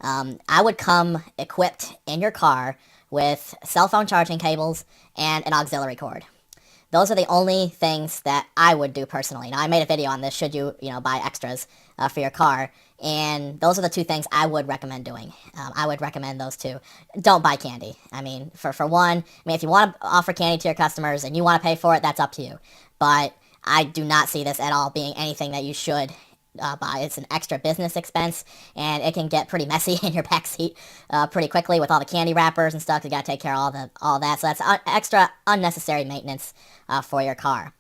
I would come equipped in your car with cell phone charging cables and an auxiliary cord. Those are the only things that I would do personally. Now, I made a video on this, should you, buy extras for your car, and those are the two things I would recommend doing. I would recommend those two. Don't buy candy. I mean, for one, if you want to offer candy to your customers and you want to pay for it, that's up to you. But I do not see this at all being anything that you should buy. It's an extra business expense, and it can get pretty messy in your backseat pretty quickly with all the candy wrappers and stuff. You got to take care of all that. So that's extra unnecessary maintenance for your car.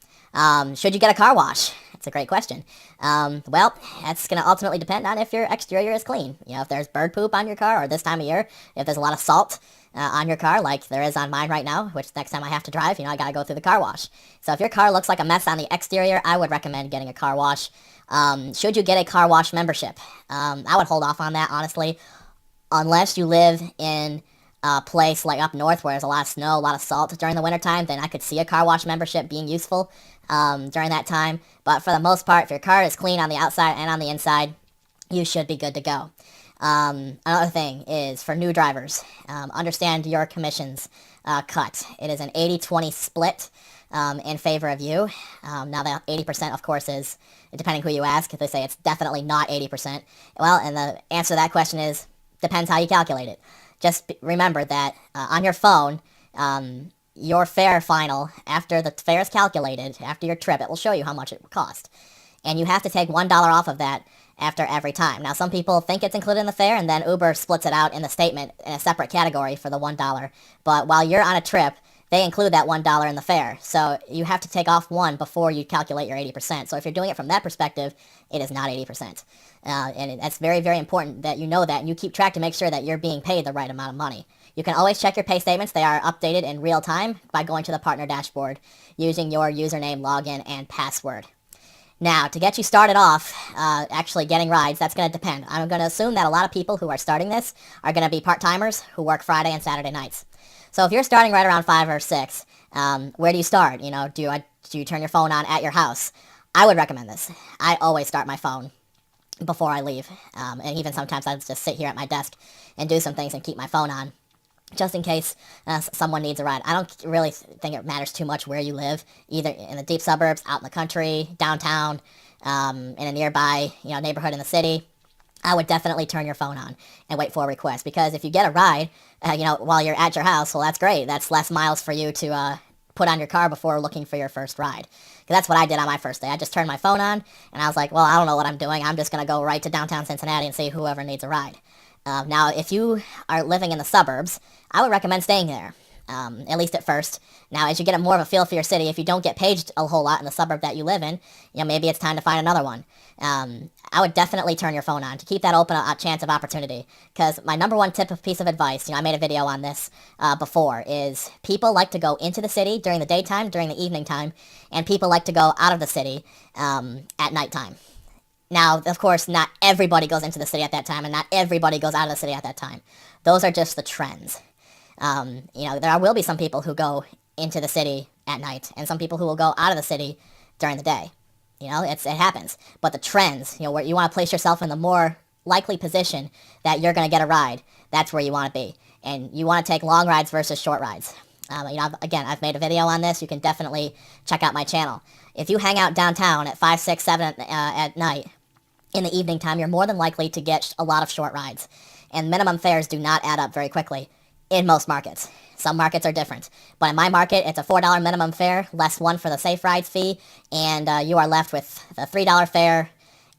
Should you get a car wash? That's a great question. Well, that's going to ultimately depend on if your exterior is clean. If there's bird poop on your car, or this time of year, if there's a lot of salt on your car, like there is on mine right now, which next time I have to drive, I got to go through the car wash. So if your car looks like a mess on the exterior, I would recommend getting a car wash. Should you get a car wash membership? I would hold off on that, honestly, unless you live in a place like up north where there's a lot of snow, a lot of salt during the wintertime. Then I could see a car wash membership being useful during that time. But for the most part, if your car is clean on the outside and on the inside, you should be good to go. Another thing is for new drivers, understand your commissions cut. It is an 80-20 split in favor of you. Now, that 80%, of course, is, depending who you ask, if they say it's definitely not 80%. Well, and the answer to that question is, depends how you calculate it. Just remember that on your phone, your fare final, after the fare is calculated, after your trip, it will show you how much it will cost. And you have to take $1 off of that after every time. Now, some people think it's included in the fare, and then Uber splits it out in the statement in a separate category for the $1. But while you're on a trip, they include that $1 in the fare. So you have to take off one before you calculate your 80%. So if you're doing it from that perspective, it is not 80%. And that's very, very important that you know that, and you keep track to make sure that you're being paid the right amount of money. You can always check your pay statements. They are updated in real time by going to the partner dashboard using your username, login, and password. Now, to get you started off actually getting rides, that's going to depend. I'm going to assume that a lot of people who are starting this are going to be part-timers who work Friday and Saturday nights. So if you're starting right around 5 or 6, where do you start? Do you turn your phone on at your house? I would recommend this. I always start my phone before I leave. And even sometimes I just sit here at my desk and do some things and keep my phone on, just in case someone needs a ride. I don't really think it matters too much where you live, either in the deep suburbs, out in the country, downtown, in a nearby neighborhood in the city. I would definitely turn your phone on and wait for a request, because if you get a ride, while you're at your house, well, that's great. That's less miles for you to put on your car before looking for your first ride. Because that's what I did on my first day. I just turned my phone on, and I was like, well, I don't know what I'm doing. I'm just going to go right to downtown Cincinnati and see whoever needs a ride. Now, if you are living in the suburbs, I would recommend staying there, at least at first. Now, as you get more of a feel for your city, if you don't get paged a whole lot in the suburb that you live in, maybe it's time to find another one. I would definitely turn your phone on to keep that open a chance of opportunity. Because my number one piece of advice, I made a video on this before, is people like to go into the city during the daytime, during the evening time, and people like to go out of the city at nighttime. Now, of course, not everybody goes into the city at that time, and not everybody goes out of the city at that time. Those are just the trends. There will be some people who go into the city at night, and some people who will go out of the city during the day. It happens. But the trends, where you want to place yourself in the more likely position that you're going to get a ride, that's where you want to be. And you want to take long rides versus short rides. I've made a video on this. You can definitely check out my channel. If you hang out downtown at 5, 6, 7 at night, in the evening time, you're more than likely to get a lot of short rides. And minimum fares do not add up very quickly in most markets. Some markets are different. But in my market, it's a $4 minimum fare, less one for the Safe Rides fee, and you are left with the $3 fare,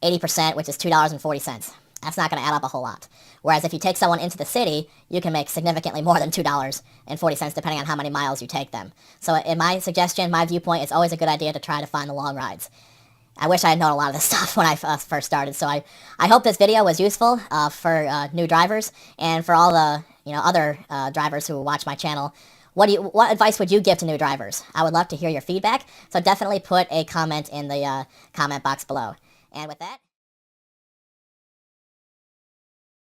80%, which is $2.40. That's not going to add up a whole lot. Whereas if you take someone into the city, you can make significantly more than $2.40, depending on how many miles you take them. So in my suggestion, my viewpoint, it's always a good idea to try to find the long rides. I wish I had known a lot of this stuff when I first started, so I hope this video was useful for new drivers, and for all the other drivers who watch my channel. What advice would you give to new drivers? I would love to hear your feedback, so definitely put a comment in the comment box below. And with that...